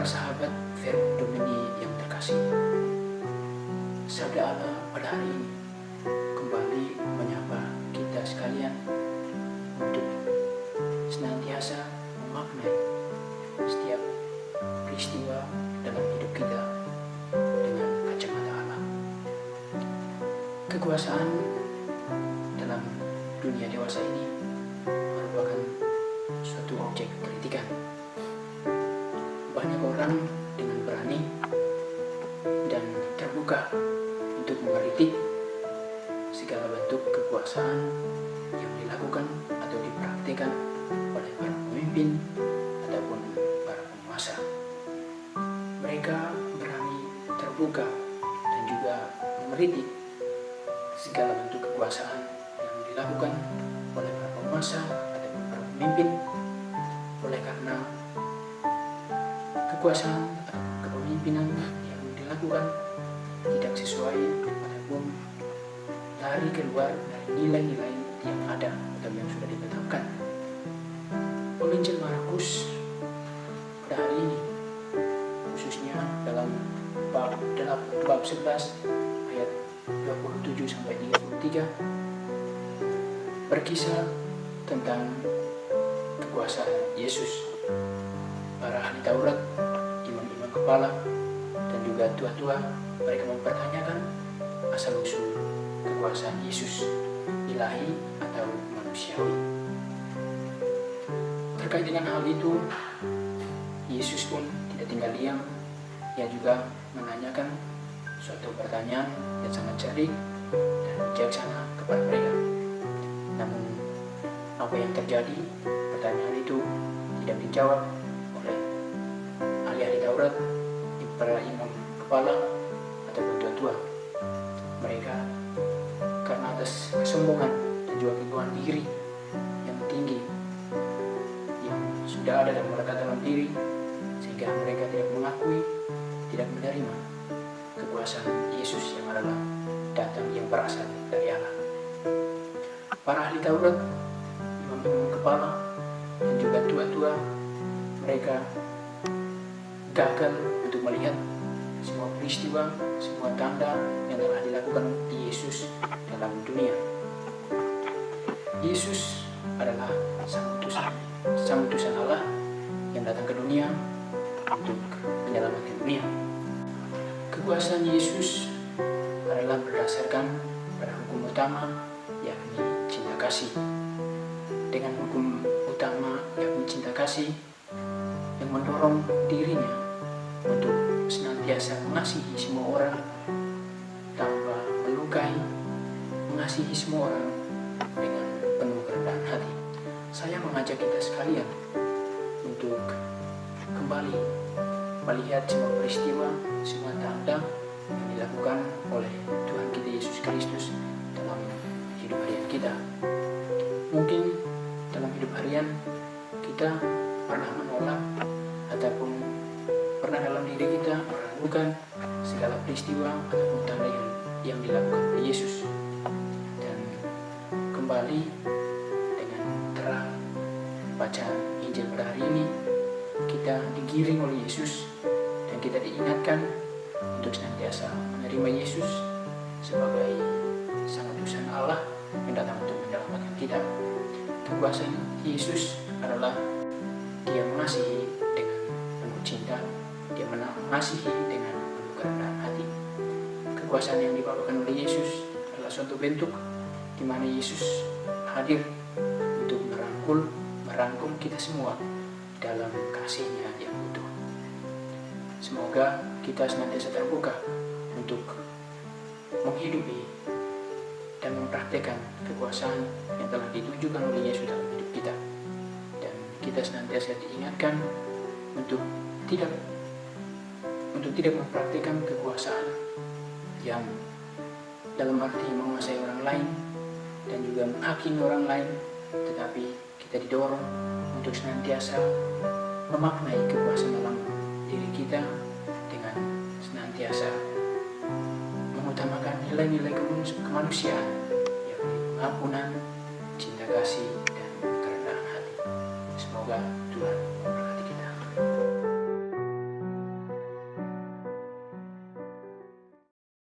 Para sahabat Verbum Domini yang terkasih, sabda Allah pada hari ini kembali menyapa kita sekalian untuk senantiasa memaknai setiap peristiwa dalam hidup kita dengan kacamata Allah. Kekuasaan dalam dunia dewasa ini merupakan suatu objek kritikan. Banyak orang dengan berani dan terbuka untuk mengkritik segala bentuk kekuasaan yang dilakukan atau dipraktikkan oleh para pemimpin ataupun para penguasa. Mereka berani terbuka dan juga mengkritik segala bentuk kekuasaan yang dilakukan oleh para penguasa ataupun para pemimpin, oleh karena kekuasaan atau kepemimpinan yang dilakukan tidak sesuai ataupun lari keluar dari nilai-nilai yang ada atau yang sudah ditetapkan. Penginjil Markus pada hari ini, khususnya dalam bab 11 ayat 27 sampai 33, berkisah tentang kekuasaan Yesus. Para ahli Taurat, imam-imam kepala, dan juga tua-tua, mereka mempertanyakan asal-usul kekuasaan Yesus, ilahi atau manusiawi. Terkait dengan hal itu, Yesus pun tidak tinggal diam. Ia juga menanyakan suatu pertanyaan yang sangat cerdik dan bijaksana kepada mereka. Namun, apa yang terjadi? Pertanyaan itu tidak dijawab oleh ahli-ahli Taurat, para imam kepala, atau tua-tua. Mereka karena atas kesombongan dan juga kegunaan diri yang tinggi yang sudah ada dan melekat dalam diri, sehingga mereka tidak mengakui, tidak menerima kekuasaan Yesus yang adalah datang yang berasal dari Allah. Para ahli Taurat, imam-imam kepala, dan juga tua-tua, mereka gagal untuk melihat semua peristiwa, semua tanda yang telah dilakukan di Yesus dalam dunia. Yesus adalah sang utusan Allah yang datang ke dunia untuk menyelamatkan dunia. Kekuasaan Yesus adalah berdasarkan pada hukum utama, yakni cinta kasih. Dengan hukum utama yakni cinta kasih yang mendorong dirinya untuk senantiasa mengasihi semua orang tanpa melukai, mengasihi semua orang dengan penuh kerendahan hati. Saya mengajak kita sekalian untuk kembali melihat semua peristiwa, semua tanda yang dilakukan oleh Tuhan kita Yesus Kristus dalam hidup harian kita. Mungkin dalam hidup harian kita pernah menolak ataupun pernah dalam diri kita meragukan segala peristiwa ataupun tanda yang dilakukan oleh Yesus. Dan kembali dengan terang bacaan Injil pada hari ini, kita digiring oleh Yesus dan kita diingatkan untuk senantiasa menerima Yesus sebagai sang utusan Allah yang datang untuk menyelamatkan kita. Kekuasaan Yesus adalah Dia mengasihi dengan penuh cinta, Dia mengasihi dengan penuh kerendahan hati. Kekuasaan yang dibawakan oleh Yesus adalah suatu bentuk di mana Yesus hadir untuk merangkum kita semua dalam kasih-Nya yang utuh. Semoga kita senantiasa terbuka untuk menghidupi dan mempraktikkan kekuasaan yang telah ditunjukkan oleh Yesus dalam hidup kita. Dan kita senantiasa diingatkan untuk tidak mempraktikkan kekuasaan yang dalam arti menguasai orang lain dan juga menghakimi orang lain, tetapi kita didorong untuk senantiasa memaknai kekuasaan dalam diri kita dengan senantiasa mengutamakan nilai-nilai kemanusiaan, yakni pengampunan, cinta kasih, dan kerendahan hati. Semoga Tuhan